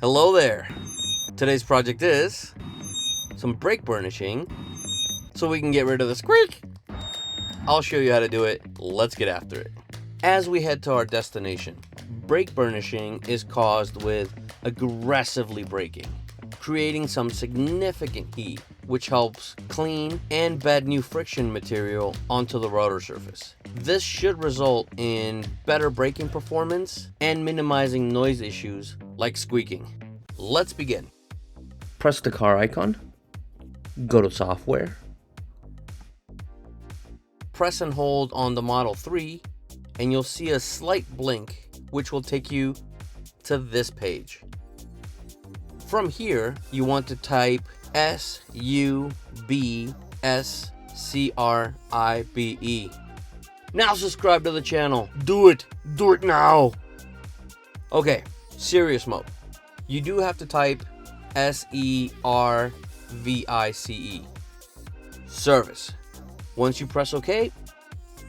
Hello there. Today's project is some brake burnishing so we can get rid of the squeak. I'll show you how to do it. Let's get after it. As we head to our destination, brake burnishing is caused with aggressively braking, creating some significant heat, which helps clean and bed new friction material onto the rotor surface. This should result in better braking performance and minimizing noise issues like squeaking. Let's begin. Press the car icon, go to software, press and hold on the Model 3, and you'll see a slight blink, which will take you to this page. From here, you want to type SUBSCRIBE. Now subscribe to the channel. Do it now. Okay, serious mode. You do have to type SERVICE. Service. Once you press OK,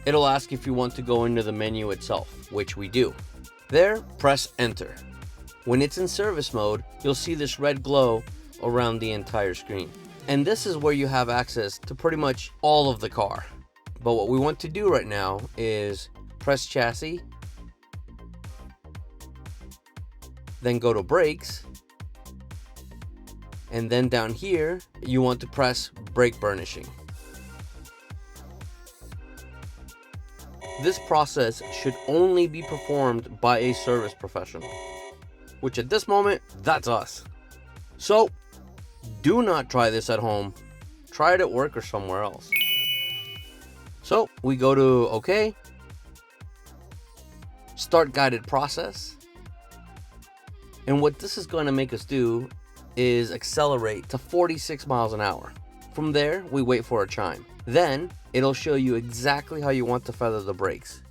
it'll ask if you want to go into the menu itself, which we do. There, press enter. When it's in service mode, you'll see this red glow around the entire screen. And this is where you have access to pretty much all of the car. But what we want to do right now is press chassis, then go to brakes, and then down here, you want to press brake burnishing. This process should only be performed by a service professional, which at this moment, that's us. So, do not try this at home. Try it at work or somewhere else. So, we go to OK, start guided process, and what this is going to make us do is accelerate to 46 miles an hour. From there, we wait for a chime. Then, it'll show you exactly how you want to feather the brakes.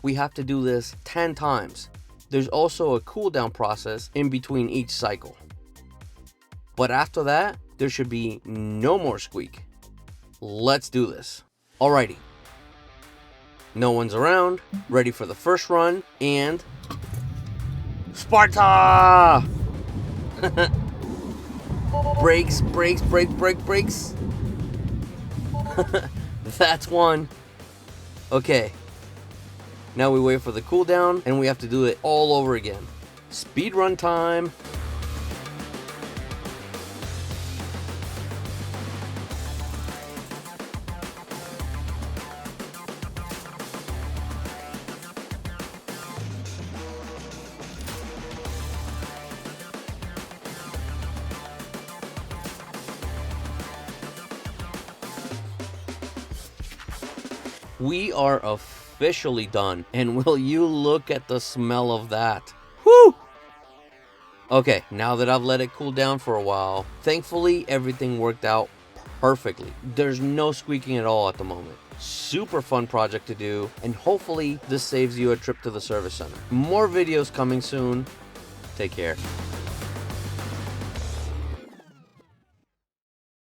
We have to do this 10 times. There's also a cool down process in between each cycle. But after that, there should be no more squeak. Let's do this. Alrighty. No one's around, ready for the first run, and Sparta! Brakes. That's one. Okay. Now we wait for the cooldown, and we have to do it all over again. Speed run time. We are officially done, and will you look at the smell of that? Whew! Okay, now that I've let it cool down for a while, thankfully everything worked out perfectly. There's no squeaking at all at the moment. Super fun project to do, and hopefully this saves you a trip to the service center. More videos coming soon. Take care.